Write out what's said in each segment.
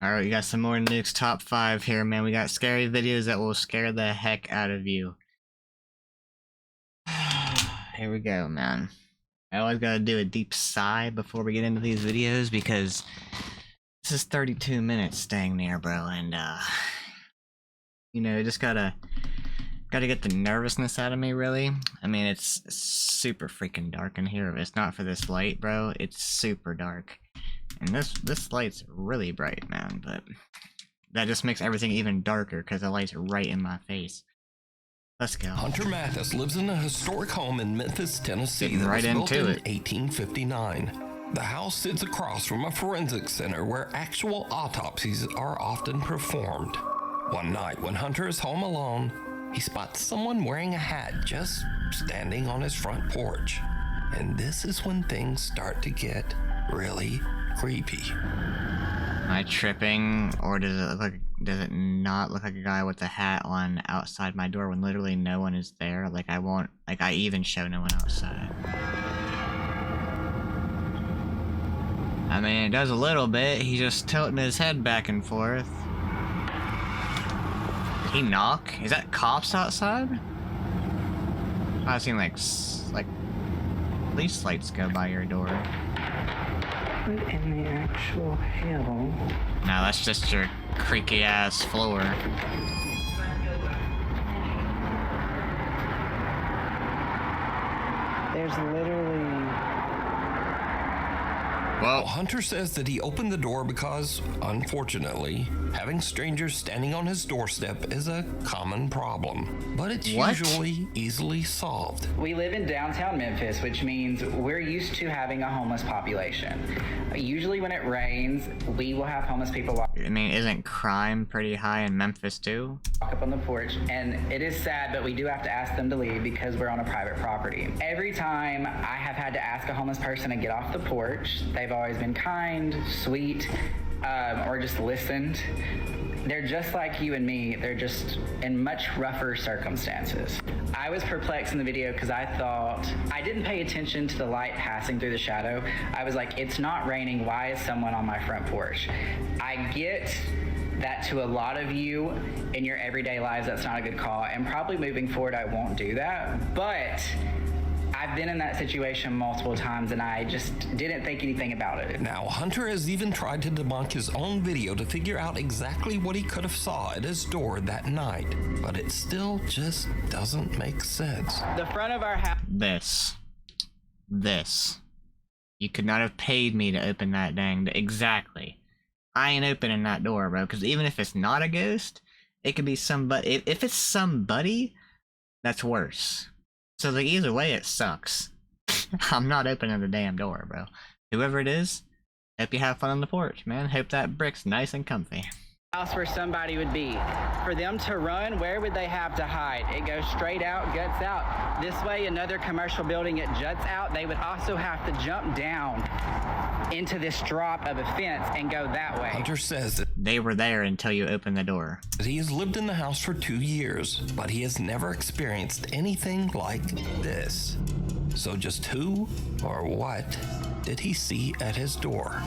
Alright, we got some more Nuke's top 5 here, man. We got scary videos that will scare the heck out of you. Here we go, man. I always gotta do a deep sigh before we get into these videos because this is 32 minutes staying there, bro, and you know, just gotta get the nervousness out of me, really. I mean, it's super freaking dark in here. If it's not for this light, bro, it's super dark. And this light's really bright, man, but that just makes everything even darker because the light's right in my face. Let's go. Hunter Mathis lives in a historic home in Memphis, Tennessee that was built in 1859. The house sits across from a forensic center where actual autopsies are often performed. One night when Hunter is home alone, he spots someone wearing a hat just standing on his front porch. And this is when things start to get really creepy. Am I tripping, or does it not look like a guy with a hat on outside my door when literally no one is there? Like I even show no one outside. I mean, it does a little bit. He's just tilting his head back and forth. Did he knock? Is that cops outside? I've seen like police lights go by your door. What in the actual hell? No, that's just your creaky ass floor. There's literally... Well, Hunter says that he opened the door because, unfortunately, having strangers standing on his doorstep is a common problem. But it's usually easily solved. We live in downtown Memphis, which means we're used to having a homeless population. Usually when it rains, we will have homeless people walk I mean, isn't crime pretty high in Memphis too? up on the porch, and it is sad, but we do have to ask them to leave because we're on a private property. Every time I have had to ask a homeless person to get off the porch, they've always been kind, sweet, or just listened. They're just like you and me. They're just in much rougher circumstances. I was perplexed in the video because I thought, I didn't pay attention to the light passing through the shadow. I was like, it's not raining. Why is someone on my front porch? I get that to a lot of you in your everyday lives, that's not a good call. And probably moving forward, I won't do that. But I've been in that situation multiple times and I just didn't think anything about it. Now, Hunter has even tried to debunk his own video to figure out exactly what he could have saw at his door that night, but it still just doesn't make sense. The front of our house. This. You could not have paid me to open that dang. Exactly. I ain't opening that door, bro, because even if it's not a ghost, it could be somebody. If it's somebody, that's worse. So like either way, it sucks. I'm not opening the damn door, bro. Whoever it is, hope you have fun on the porch, man. Hope that brick's nice and comfy. House where somebody would be. For them to run, where would they have to hide? It goes straight out, guts out. This way, another commercial building, it juts out. They would also have to jump down into this drop of a fence and go that way. Hunter says that They were there until you opened the door. he has lived in the house for 2 years, but he has never experienced anything like this. So just who or what did he see at his door?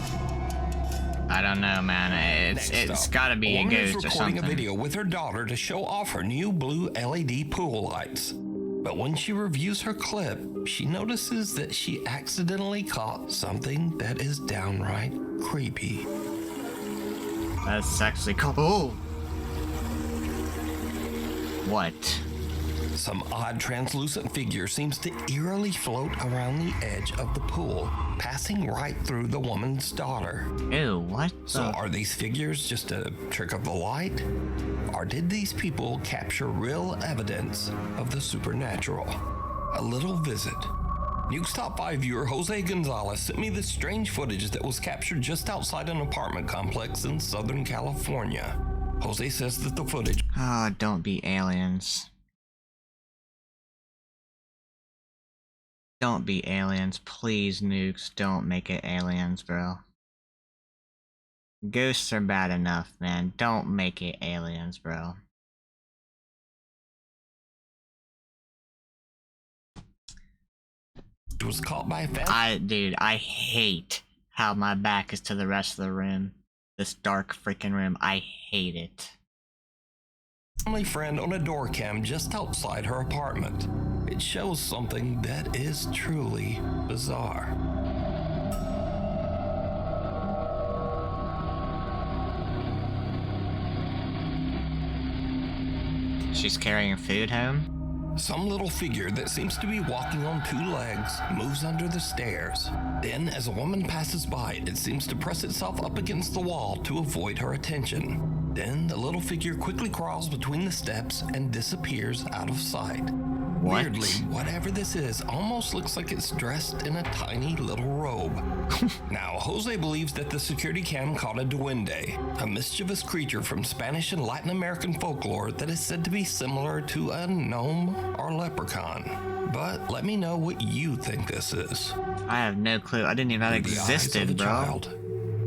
I don't know, man. It's gotta be a ghost or recording something. a video with her daughter to show off her new blue LED pool lights. But when she reviews her clip, she notices that she accidentally caught something that is downright creepy. That's actually cool. Oh! What? Some odd translucent figure seems to eerily float around the edge of the pool, passing right through the woman's daughter. Ew, what? So are these figures just a trick of the light? Or did these people capture real evidence of the supernatural? A little visit. Nuke's Top 5 viewer Jose Gonzalez sent me this strange footage that was captured just outside an apartment complex in Southern California. Jose says that the footage... Oh, don't be aliens. Don't be aliens. Please, Nukes, don't make it aliens, bro. Ghosts are bad enough, man. Don't make it aliens, bro. was caught by a family. Dude, I hate how my back is to the rest of the room. This dark freaking room. I hate it. Family friend on a door cam just outside her apartment. It shows something that is truly bizarre. She's carrying food home? Some little figure that seems to be walking on two legs moves under the stairs. Then, as a woman passes by, it seems to press itself up against the wall to avoid her attention. Then, the little figure quickly crawls between the steps and disappears out of sight. What? Weirdly, whatever this is almost looks like it's dressed in a tiny little robe. Now, Jose believes that the security cam caught a duende, a mischievous creature from Spanish and Latin American folklore that is said to be similar to a gnome or leprechaun. But let me know what you think this is. I have no clue. I didn't even know that The eyes of existed, a bro. child.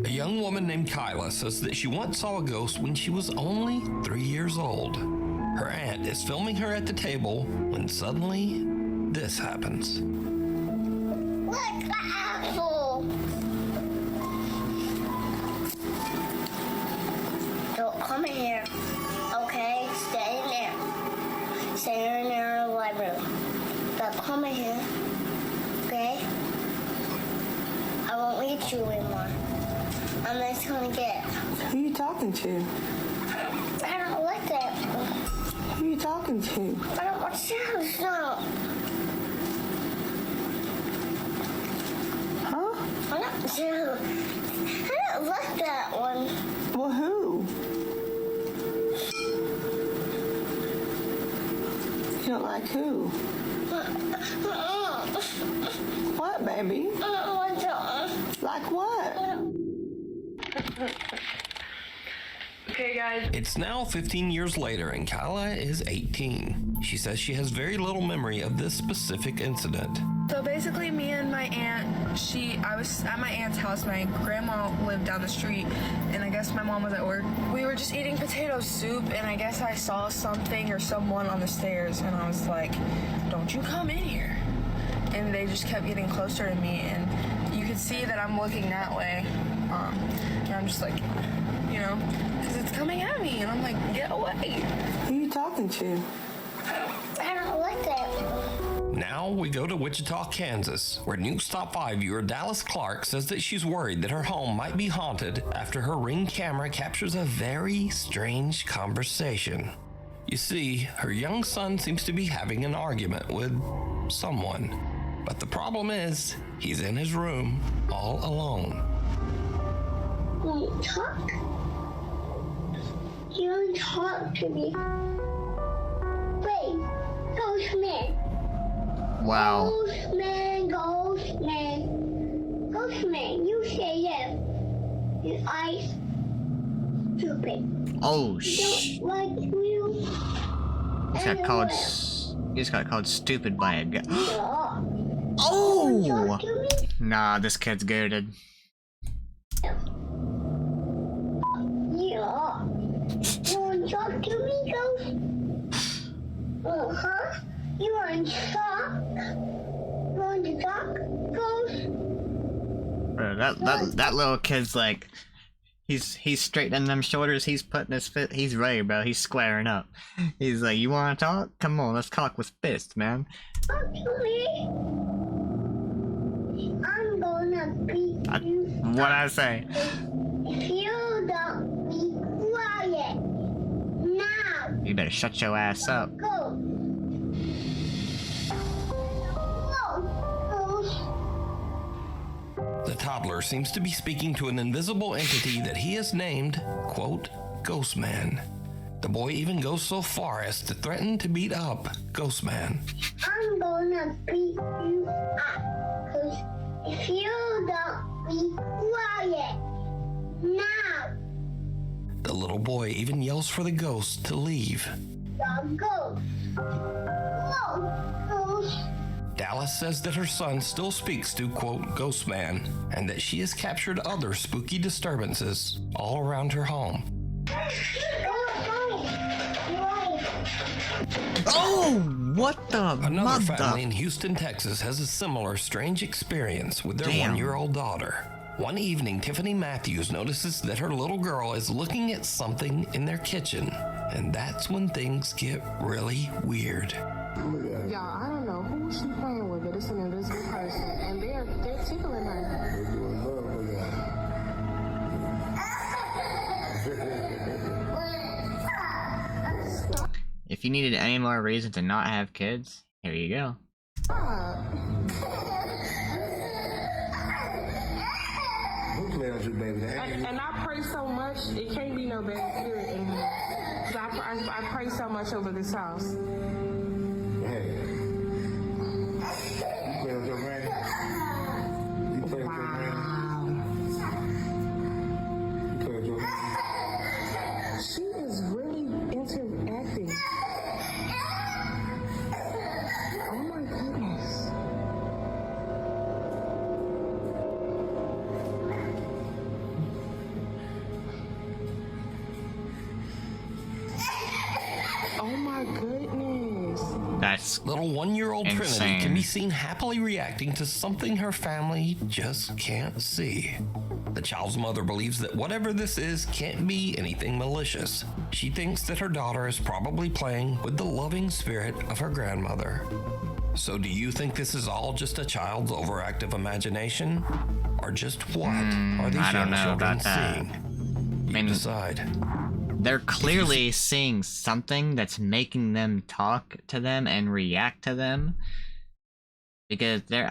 A young woman named Kyla says that she once saw a ghost when she was only 3 years old. Her aunt is filming her at the table when suddenly this happens. Look, the apple. Don't come in here, okay? Stay in there. Stay in there in the library. Don't come in here, okay? I won't let you anymore. I'm just gonna get. Who you talking to? I don't like that. Who you talking to? I don't want to no. Huh? I don't like that one. Well, who? You don't like who? What, baby? I don't want to. Like what? Okay, guys. It's now 15 years later and Kyla is 18. She says she has very little memory of this specific incident. So basically, me and my aunt, I was at my aunt's house. My grandma lived down the street, and I guess my mom was at work. We were just eating potato soup, and I guess I saw something or someone on the stairs, and I was like, "Don't you come in here!" And they just kept getting closer to me, and you could see that I'm looking that way, and I'm just like, you know, because it's coming at me, and I'm like, "Get away!" Who you talking to? I don't like that. Now we go to Wichita, Kansas, where Nuke's Top 5 viewer Dallas Clark says that she's worried that her home might be haunted after her Ring camera captures a very strange conversation. You see, her young son seems to be having an argument with someone. But the problem is, he's in his room all alone. Won't talk. You don't talk to me. Wait, ghost man. Wow. Ghost man, ghost man. Ghost man, you say yes. Your eyes stupid. Oh, Don't like you. he just got called stupid by a guy. Yeah. Oh! Talk to me? Nah, this kid's goated. Yeah. You want to talk to me, ghost? Huh? You want to talk? You want to talk, ghost? Bro, that little kid's like, he's straightening them shoulders. He's putting his fit. He's ready, bro. He's squaring up. He's like, you want to talk? Come on, let's talk with fists, man. Talk to me. I'm gonna beat you. What I say? If you don't be quiet now, You better shut your ass up. go. The toddler seems to be speaking to an invisible entity that he has named, quote, Ghostman. The boy even goes so far as to threaten to beat up Ghostman. I'm gonna beat you up. Cause if you don't be quiet now, The little boy even yells for the ghost to leave. the ghost. Go, ghost. Dallas says that her son still speaks to, quote, Ghostman, and that she has captured other spooky disturbances all around her home. Oh, what the Another family mother? in Houston, Texas has a similar strange experience with their Damn. 1-year-old daughter. One evening, Tiffany Matthews notices that her little girl is looking at something in their kitchen, and that's when things get really weird. Y'all, I don't know who she playing with, but it's an invisible person, and they're tickling her. If you needed any more reason to not have kids, here you go. And I pray so much, it can't be no bad spirit in here. 'Cause I pray so much over this house. Hey, you play with your granny? You play with your granny? You play with your granny? She is really interacting. Oh my goodness. Oh my goodness. That's Little 1-year-old Trinity insane. can be seen happily reacting to something her family just can't see. The child's mother believes that whatever this is can't be anything malicious. She thinks that her daughter is probably playing with the loving spirit of her grandmother. So do you think this is all just a child's overactive imagination? Or just what are these I don't young know children about that. seeing? You mean, decide. They're clearly seeing something that's making them talk to them and react to them. Because there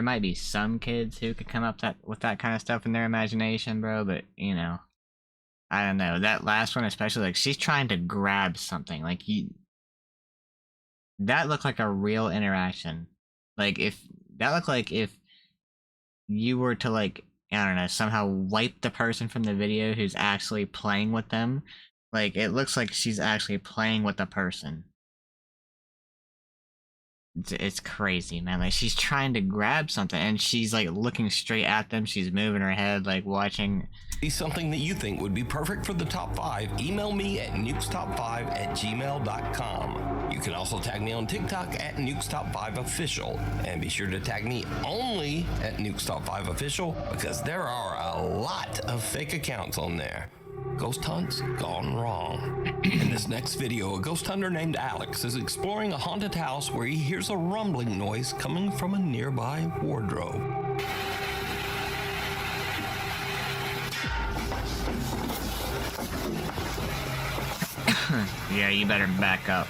might be some kids who could come up with that kind of stuff in their imagination, bro, but, I don't know. That last one especially, like, she's trying to grab something. Like, that looked like a real interaction. Like, if you were to, like, I don't know, somehow wipe the person from the video who's actually playing with them. Like, it looks like she's actually playing with the person. It's crazy, man. Like, she's trying to grab something, and she's, like, looking straight at them. She's moving her head, like, watching. See something that you think would be perfect for the top 5, email me at nukestop5@gmail.com. You can also tag me on TikTok at nukestop5official, and be sure to tag me only at nukestop5official, because there are a lot of fake accounts on there. Ghost hunts gone wrong. In this next video, a ghost hunter named Alex is exploring a haunted house where he hears a rumbling noise coming from a nearby wardrobe. Yeah, you better back up.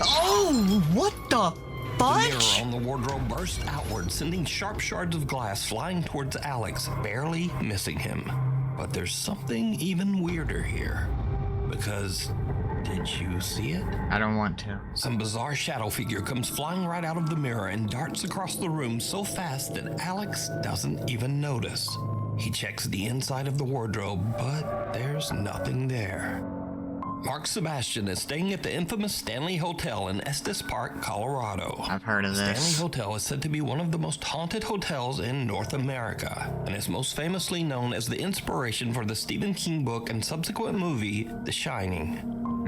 Oh, what the The fudge? mirror on the wardrobe burst outward, sending sharp shards of glass flying towards Alex, barely missing him. But there's something even weirder here. Because, did you see it? I don't want to. Some bizarre shadow figure comes flying right out of the mirror and darts across the room so fast that Alex doesn't even notice. He checks the inside of the wardrobe, but there's nothing there. Mark Sebastian is staying at the infamous Stanley Hotel in Estes Park, Colorado. I've heard of Stanley this. Hotel is said to be one of the most haunted hotels in North America, and is most famously known as the inspiration for the Stephen King book and subsequent movie, The Shining.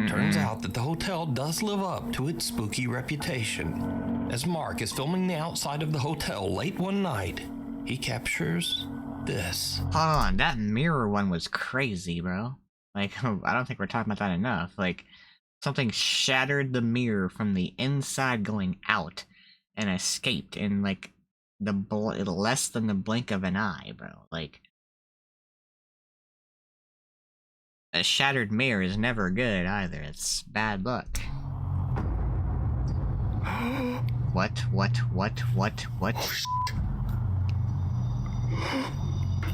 Turns out that the hotel does live up to its spooky reputation. As Mark is filming the outside of the hotel late one night, he captures this. Hold on, that mirror one was crazy, bro. Like, I don't think we're talking about that enough. Like, something shattered the mirror from the inside going out and escaped in, like, less than the blink of an eye, bro. Like, a shattered mirror is never good either. It's bad luck. What?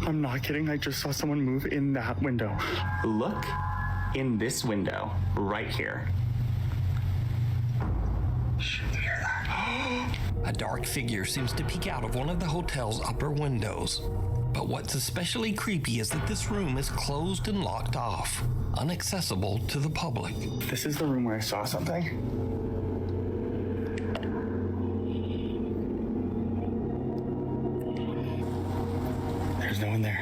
I'm not kidding, I just saw someone move in that window. Look in this window, right here. A dark figure seems to peek out of one of the hotel's upper windows. But what's especially creepy is that this room is closed and locked off, inaccessible to the public. This is the room where I saw something. There's no one there.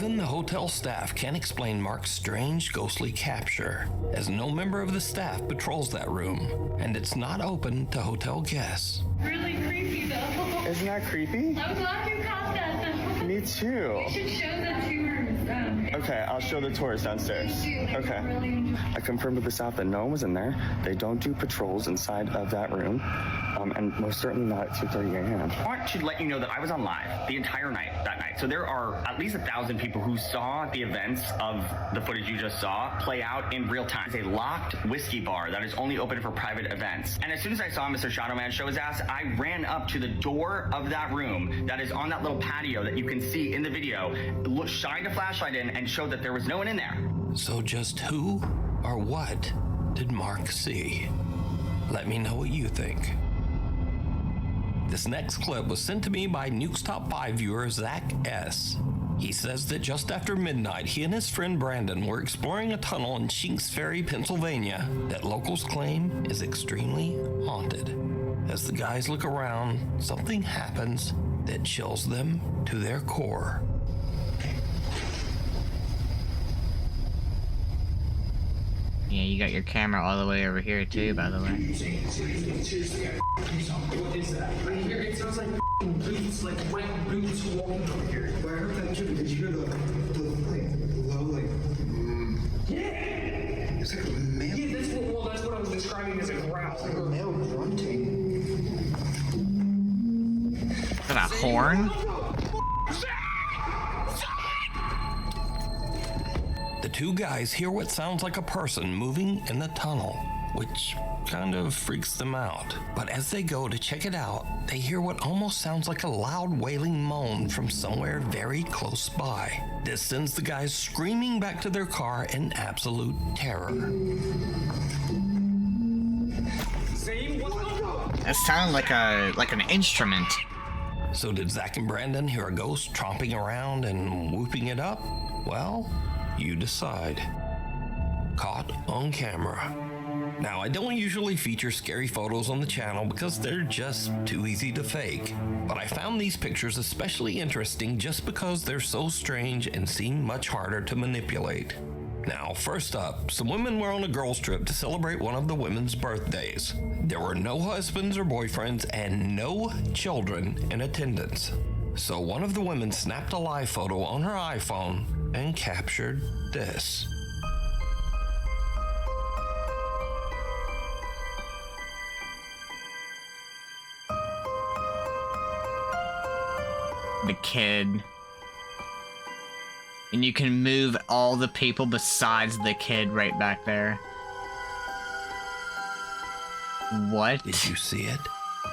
Even the hotel staff can't explain Mark's strange ghostly capture, as no member of the staff patrols that room, and it's not open to hotel guests. Really creepy though. Isn't that creepy? I'm glad you caught that. Me too. You should show the tours. Okay, I'll show the tours downstairs. Okay. Really... I confirmed with the staff that no one was in there. They don't do patrols inside of that room, and most certainly not at 2:30 a.m. I want to let you know that I was on live the entire night that night. So there are at least 1,000 people who saw the events of the footage you just saw play out in real time. It's a locked whiskey bar that is only open for private events. And as soon as I saw Mr. Shadowman show his ass, I ran up to the door of that room that is on that little patio that you can see in the video, shined a flashlight in, and showed that there was no one in there. So just who or what did Mark see? Let me know what you think. This next clip was sent to me by Nuke's Top 5 viewer Zach S. He says that just after midnight, he and his friend Brandon were exploring a tunnel in Shinks Ferry, Pennsylvania, that locals claim is extremely haunted. As the guys look around, something happens that chills them to their core. Yeah, you got your camera all the way over here too, by the way. What is that? Right here, it sounds like boots, like wet boots walking over here. Well, I heard that too. Did you hear the low, like? Yeah. It's like a male. Yeah, that's what I was describing as a growl. It's like a male grunting. Is that a horn? The two guys hear what sounds like a person moving in the tunnel, which kind of freaks them out. But as they go to check it out, they hear what almost sounds like a loud wailing moan from somewhere very close by. This sends the guys screaming back to their car in absolute terror. That sounded like an instrument. So did Zach and Brandon hear a ghost tromping around and whooping it up? Well, you decide. Caught on camera. Now, I don't usually feature scary photos on the channel because they're just too easy to fake, but I found these pictures especially interesting just because they're so strange and seem much harder to manipulate. Now, first up, some women were on a girls' trip to celebrate one of the women's birthdays. There were no husbands or boyfriends and no children in attendance. So one of the women snapped a live photo on her iPhone and captured this. The kid. And you can move all the people besides the kid right back there. What? Did you see it?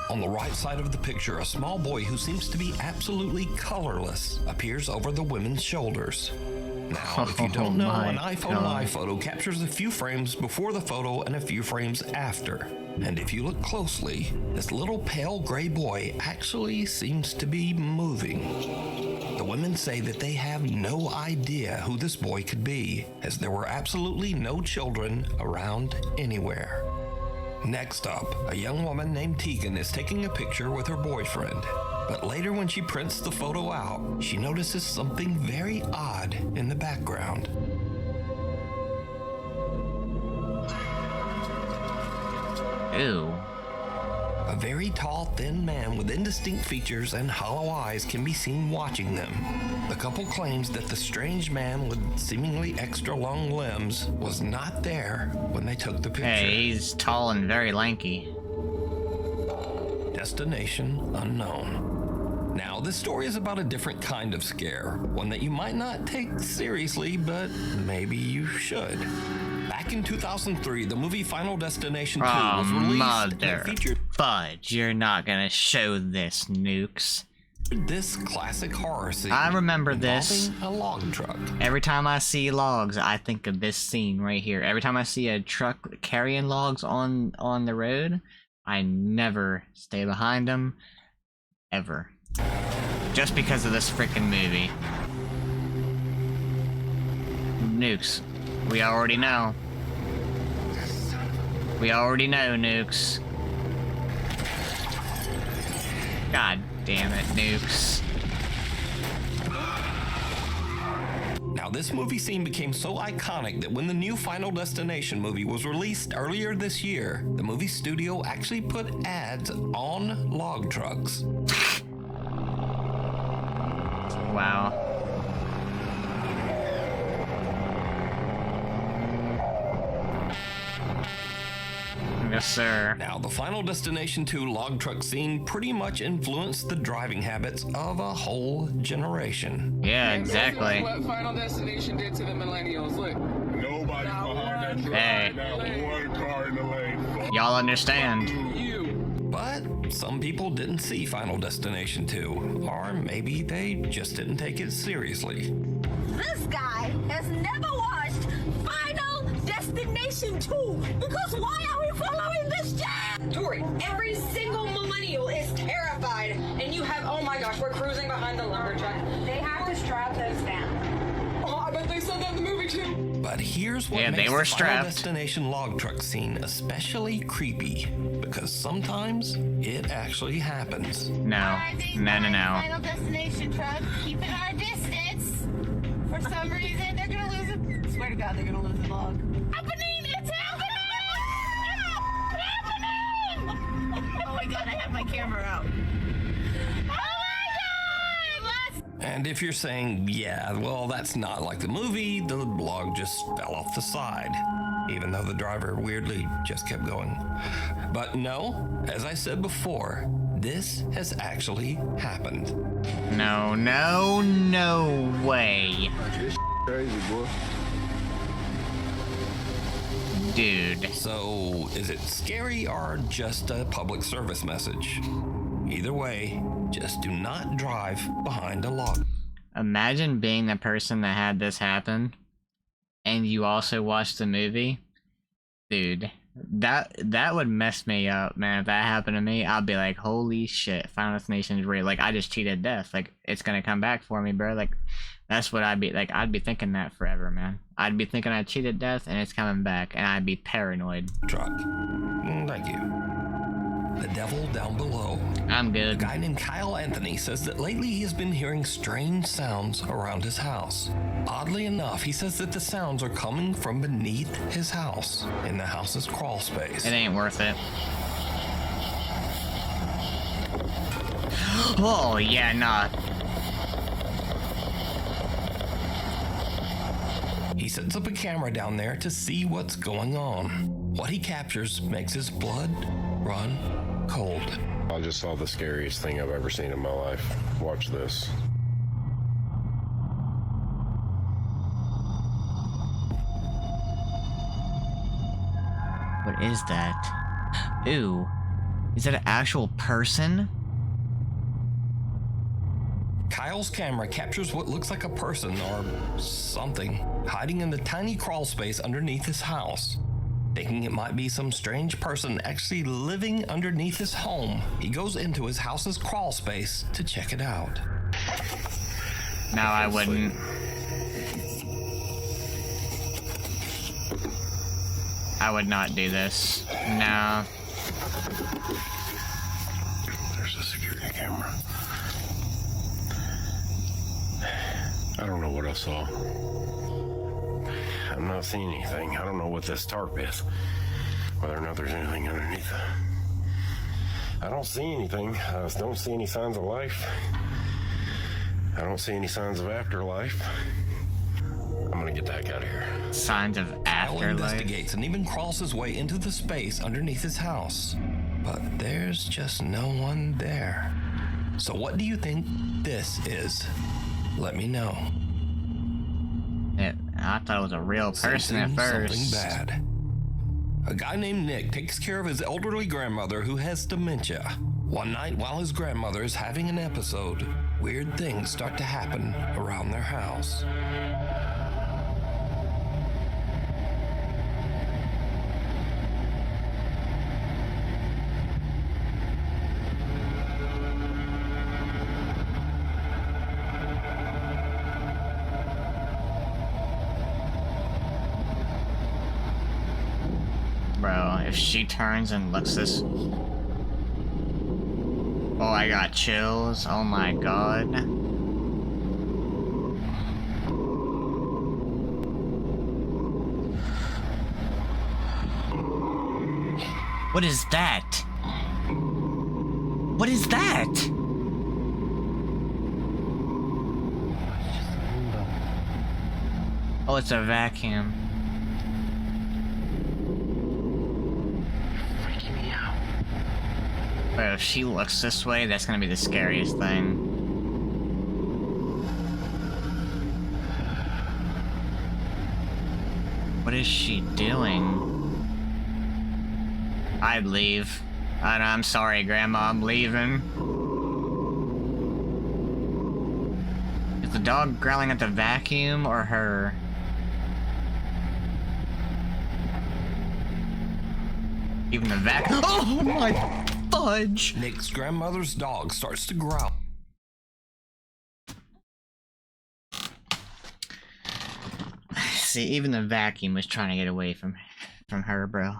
On the right side of the picture, a small boy who seems to be absolutely colorless appears over the women's shoulders. Now, if you don't know, an iPhone live photo captures a few frames before the photo and a few frames after. And if you look closely, this little pale gray boy actually seems to be moving. The women say that they have no idea who this boy could be, as there were absolutely no children around anywhere. Next up, a young woman named Tegan is taking a picture with her boyfriend. But later when she prints the photo out, she notices something very odd in the background. Ew. A very tall, thin man with indistinct features and hollow eyes can be seen watching them. The couple claims that the strange man with seemingly extra long limbs was not there when they took the picture. Hey, he's tall and very lanky. Destination unknown. Now, this story is about a different kind of scare, one that you might not take seriously, but maybe you should. Back in 2003, the movie Final Destination 2 was released and featured... Fudge, you're not gonna show this, Nukes. This classic horror scene. I remember this. A log truck. Every time I see logs, I think of this scene right here. Every time I see a truck carrying logs on the road, I never stay behind them. Ever. Just because of this freaking movie. Nukes. We already know. We already know, Nukes. God damn it, Nukes. Now, this movie scene became so iconic that when the new Final Destination movie was released earlier this year, the movie studio actually put ads on log trucks. Wow. Yes, sir. Now, the Final Destination 2 log truck scene pretty much influenced the driving habits of a whole generation. Yeah, exactly. What Final Destination did to the millennials. Look. Nobody's behind that truck. Hey. Not one car in the lane. Y'all understand. But some people didn't see Final Destination 2, or maybe they just didn't take it seriously. This guy has never watched Final Destination 2 because why are we following this jam? Tori, every single millennial is terrified, and you have, oh my gosh, we're cruising behind the lumber truck. They have to strap those down. Oh, I bet they said that in the movie too. But here's what makes the Final Destination log truck scene especially creepy, because sometimes it actually happens. No. Final Destination truck, keeping our distance. For some reason, they're gonna lose it. Swear to God, they're gonna lose a log. Happening! It's happening! It's happening! Oh my God, I have my camera out. And if you're saying, yeah, well, that's not like the movie, the log just fell off the side, even though the driver weirdly just kept going. But no, as I said before, this has actually happened. No way. This crazy, boy. Dude. So, is it scary or just a public service message? Either way, just do not drive behind a log. Imagine being the person that had this happen, and you also watched the movie. Dude, that would mess me up, man. If that happened to me, I'd be like, holy shit, Final Destination is real. Like, I just cheated death. Like, it's gonna come back for me, bro. Like, that's what I'd be, like, I'd be thinking that forever, man. I'd be thinking I cheated death, and it's coming back, and I'd be paranoid. Truck. Thank you. The devil down below. I'm good. A guy named Kyle Anthony says that lately he has been hearing strange sounds around his house. Oddly enough, he says that the sounds are coming from beneath his house, in the house's crawl space. It ain't worth it. Oh, yeah, nah. He sets up a camera down there to see what's going on. What he captures makes his blood run cold. I just saw the scariest thing I've ever seen in my life. Watch this. What is that? Ooh. Is that an actual person? Kyle's camera captures what looks like a person or something hiding in the tiny crawl space underneath his house. Thinking it might be some strange person actually living underneath his home, he goes into his house's crawl space to check it out. No, I wouldn't. I would not do this. No. There's a security camera. I don't know what I saw. I'm not seeing anything. I don't know what this tarp is. Whether or not there's anything underneath it. I don't see anything. I don't see any signs of life. I don't see any signs of afterlife. I'm gonna get the heck out of here. Signs of Kyle afterlife? investigates and even crawls his way into the space underneath his house. But there's just no one there. So what do you think this is? Let me know. I thought it was a real person at first. Something bad. A guy named Nick takes care of his elderly grandmother who has dementia. One night while his grandmother is having an episode, weird things start to happen around their house. Bro, if she turns and looks this... Oh, I got chills. Oh my god. What is that? What is that? Oh, it's a vacuum. Freaking me out. But if she looks this way, that's gonna be the scariest thing. What is she doing? I'd leave. I'm sorry, Grandma, I'm leaving. Is the dog growling at the vacuum or her? Even the vacuum. Oh my fudge! Nick's grandmother's dog starts to growl. See, even the vacuum was trying to get away from her, bro.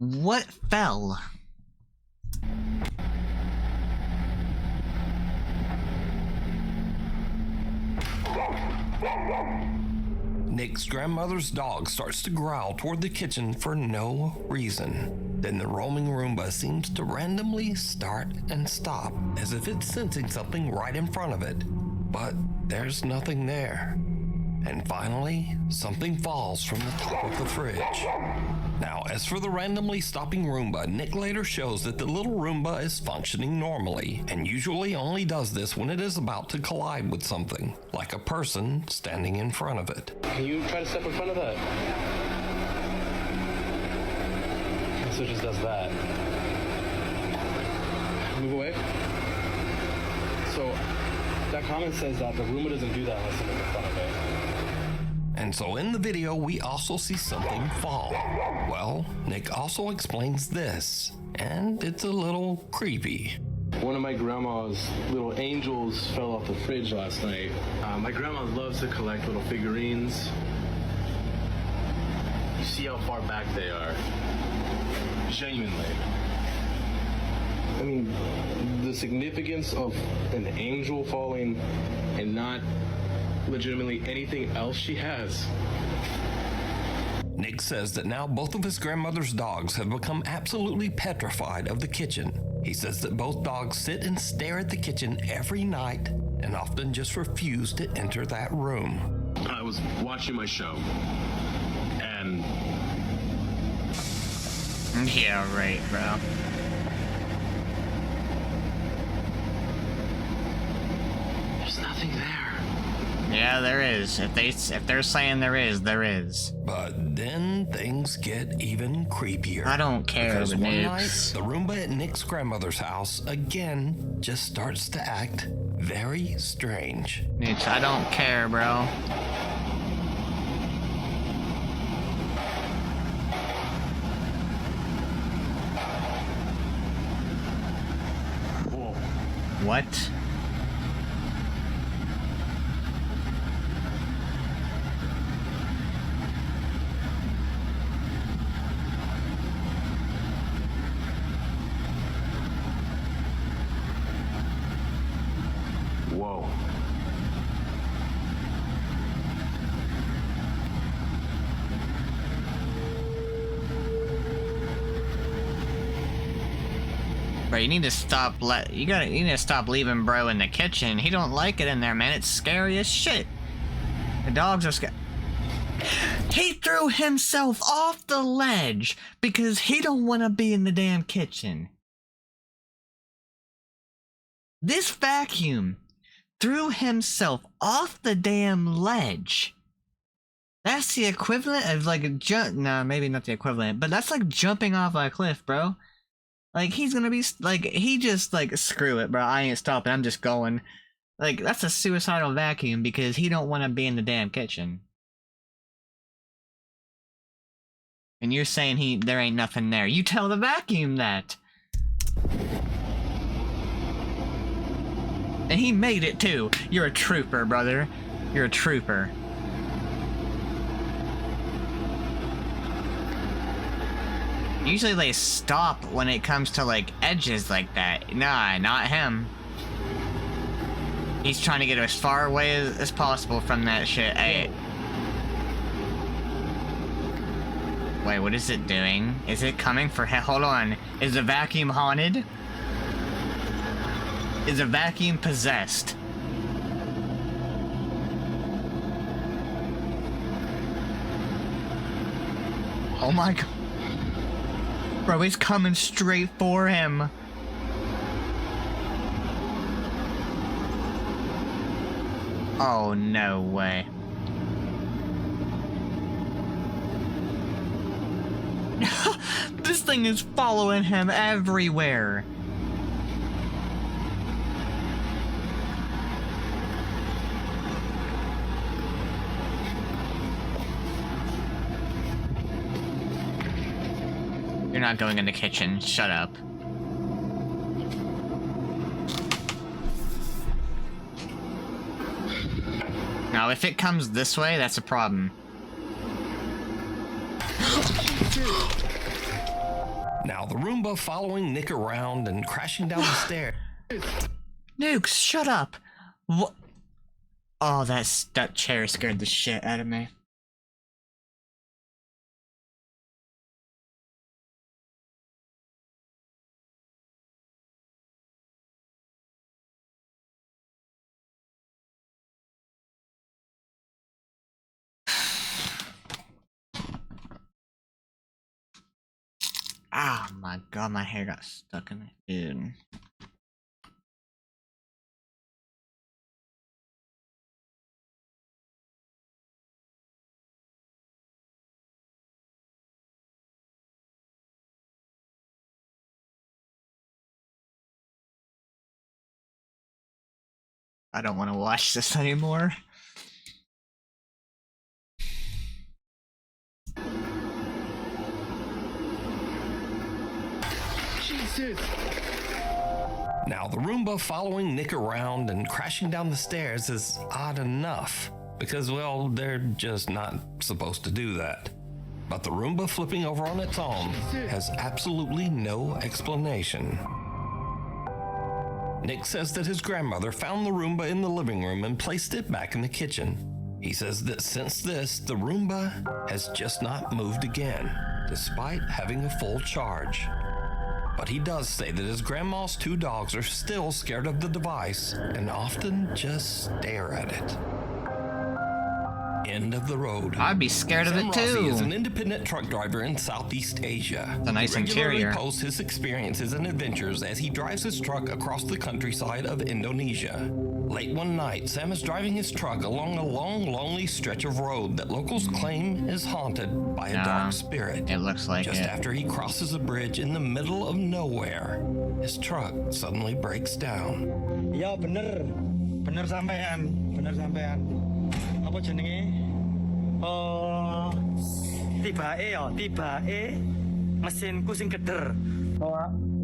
What fell? Nick's grandmother's dog starts to growl toward the kitchen for no reason. Then the roaming Roomba seems to randomly start and stop, as if it's sensing something right in front of it. But there's nothing there. And finally, something falls from the top of the fridge. Now, as for the randomly stopping Roomba, Nick later shows that the little Roomba is functioning normally, and usually only does this when it is about to collide with something, like a person standing in front of it. Can you try to step in front of that? So it just does that. Move away. So that comment says that the Roomba doesn't do that unless someone's in front of it. And so in the video, we also see something fall. Well, Nick also explains this, and it's a little creepy. One of my grandma's little angels fell off the fridge last night. My grandma loves to collect little figurines. You see how far back they are. Genuinely. I mean, the significance of an angel falling and not legitimately anything else she has. Nick says that now both of his grandmother's dogs have become absolutely petrified of the kitchen. He says that both dogs sit and stare at the kitchen every night and often just refuse to enter that room. I was watching my show and... Yeah, right, bro. There's nothing there. Yeah, there is. If they're saying there is, there is. But then things get even creepier. I don't care. Because one nukes. night, the Roomba at Nick's grandmother's house again just starts to act very strange. Nukes, I don't care, bro. Whoa. What? Whoa. Bro, you need to stop. You need to stop leaving bro in the kitchen. He don't like it in there, man. It's scary as shit. The dogs are scared. He threw himself off the ledge because he don't want to be in the damn kitchen. This vacuum threw himself off the damn ledge. That's the equivalent of like a jump. Nah, maybe not the equivalent, but that's like jumping off a cliff, bro. Like, he's gonna be like, he just like, screw it, bro. I ain't stopping. I'm just going. Like, that's a suicidal vacuum because he don't want to be in the damn kitchen. And you're saying there ain't nothing there. You tell the vacuum that. And he made it too. You're a trooper, brother. You're a trooper. Usually they stop when it comes to like edges like that. Nah, not him. He's trying to get as far away as possible from that shit. Hey. Wait, what is it doing? Is it coming for hold on. Is the vacuum haunted? Is a vacuum possessed? Oh my god. Bro, he's coming straight for him. Oh, no way. This thing is following him everywhere. You're not going in the kitchen. Shut up. Now, if it comes this way, that's a problem. Now, the Roomba following Nick around and crashing down the stairs. Nuke, shut up! What? Oh, that chair scared the shit out of me. Oh my god, my hair got stuck in it, dude. I don't want to watch this anymore. Jesus. Now, the Roomba following Nick around and crashing down the stairs is odd enough, because, well, they're just not supposed to do that. But the Roomba flipping over on its own has absolutely no explanation. Nick says that his grandmother found the Roomba in the living room and placed it back in the kitchen. He says that since this, the Roomba has just not moved again, despite having a full charge. But he does say that his grandma's 2 dogs are still scared of the device and often just stare at it. End of the road. I'd be scared of it too. Rossi is an independent truck driver in Southeast Asia. It's a nice he regularly interior. posts his experiences and adventures as he drives his truck across the countryside of Indonesia. Late one night, Sam is driving his truck along a long, lonely stretch of road that locals claim is haunted by a dark spirit. It looks like Just it. after he crosses a bridge in the middle of nowhere, his truck suddenly breaks down. Ya bener sampean, Apa jenenge? Tibake mesinku sing keder.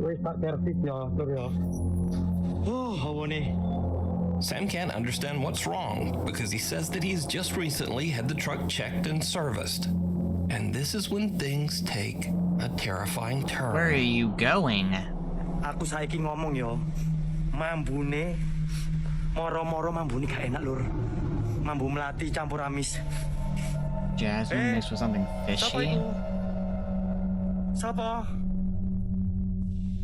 Wis tak servis ya, Tur ya. Sam can't understand what's wrong because he says that he's just recently had the truck checked and serviced. And this is when things take a terrifying turn. Where are you going? Aku saiki ngomong yo. Mambune moro-moro mambune gak enak, Lur. Mambu melati campur amis. Jasmine mixed with something fishy. Sapa?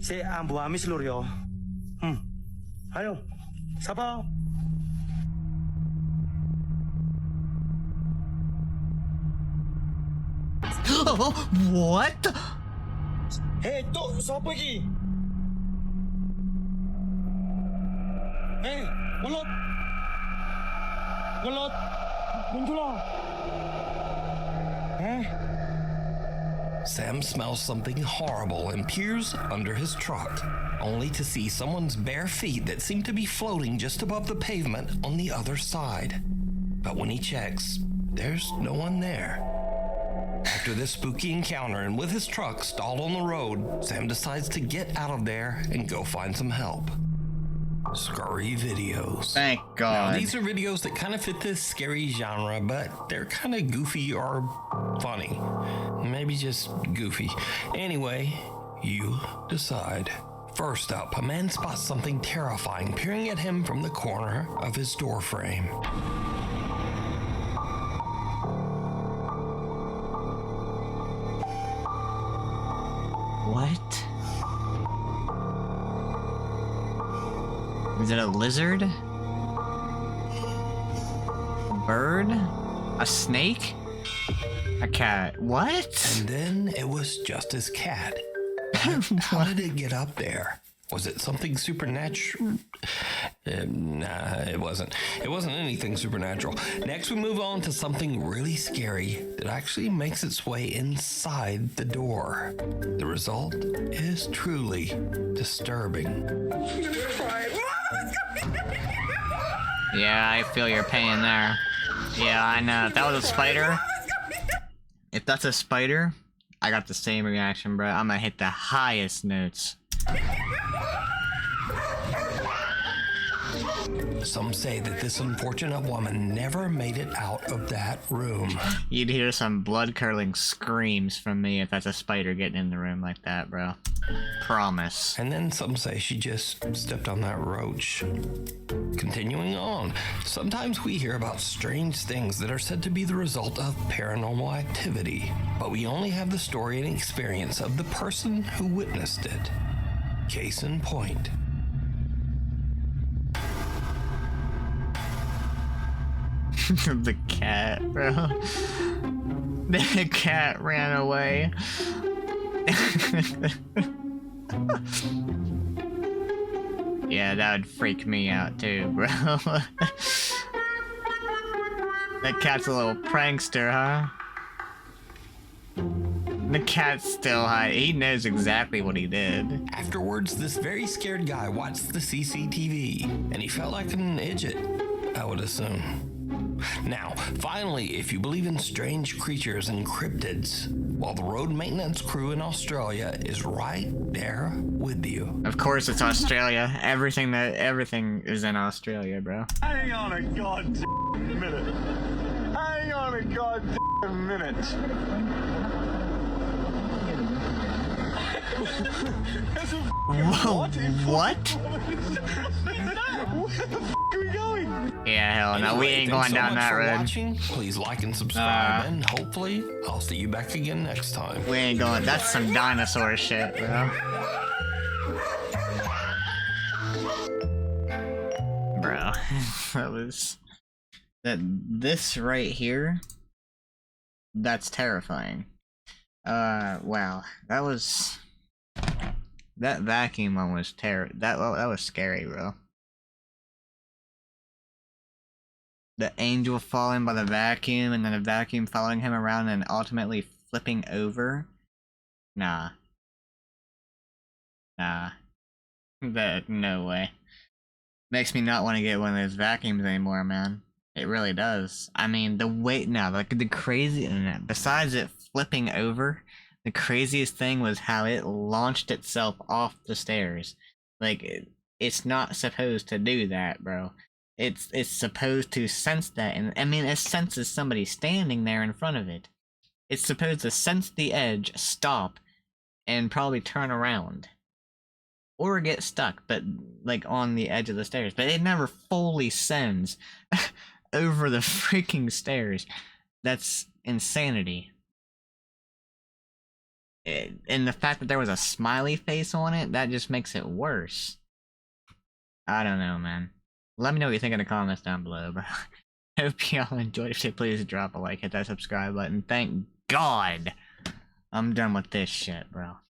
Si ambu amis, Lur yo. Ayo. Sapa? What? Hey, Tuk, sapa iki? Hey, Welut. Muncul lah. Sam smells something horrible and peers under his truck, only to see someone's bare feet that seem to be floating just above the pavement on the other side. But when he checks, there's no one there. After this spooky encounter and with his truck stalled on the road, Sam decides to get out of there and go find some help. Scary videos. Thank God. Now, these are videos that kind of fit this scary genre, but they're kind of goofy or funny. Maybe just goofy. Anyway, you decide. First up, a man spots something terrifying peering at him from the corner of his door frame. What? Is it a lizard? A bird? A snake? A cat? What? And then it was just his cat. How did it get up there? Was it something supernatural? Nah, it wasn't. It wasn't anything supernatural. Next, we move on to something really scary that actually makes its way inside the door. The result is truly disturbing. Yeah, I feel your pain there. Yeah, I know. If that was a spider, if that's a spider, I got the same reaction, bro. I'm gonna hit the highest notes. Some say that this unfortunate woman never made it out of that room. You'd hear some blood-curdling screams from me if that's a spider getting in the room like that, bro. Promise. And then some say she just stepped on that roach. Continuing on, sometimes we hear about strange things that are said to be the result of paranormal activity, but we only have the story and experience of the person who witnessed it. Case in point. The cat, bro. The cat ran away. Yeah, that would freak me out too, bro. That cat's a little prankster, huh? The cat's still high. He knows exactly what he did. Afterwards, this very scared guy watched the CCTV, and he felt like an idiot, I would assume. Now, finally, if you believe in strange creatures and cryptids, well, the road maintenance crew in Australia is right there with you. Of course it's Australia. Everything is in Australia, bro. Hang on a goddamn minute. Hang on a goddamn minute. Whoa, what? Where the f are we going? Yeah, hell no, we ain't going down that road. Watching. Please like and subscribe, and hopefully I'll see you back again next time. We ain't going. That's some dinosaur shit, bro. Bro, this right here. That's terrifying. Wow, that vacuum one was that was scary, bro. The angel falling by the vacuum, and then the vacuum following him around and ultimately flipping over. Nah. No way. Makes me not want to get one of those vacuums anymore, man. It really does. I mean, the weight now, like the crazy, besides it flipping over, the craziest thing was how it launched itself off the stairs. Like, it's not supposed to do that, bro. It's supposed to sense that, and I mean, it senses somebody standing there in front of it. It's supposed to sense the edge, stop, and probably turn around. Or get stuck, but, like, on the edge of the stairs. But it never fully sends over the freaking stairs. That's insanity. And the fact that there was a smiley face on it, that just makes it worse. I don't know, man. Let me know what you think in the comments down below, bro. Hope y'all enjoyed. If you please drop a like, hit that subscribe button. Thank God I'm done with this shit, bro.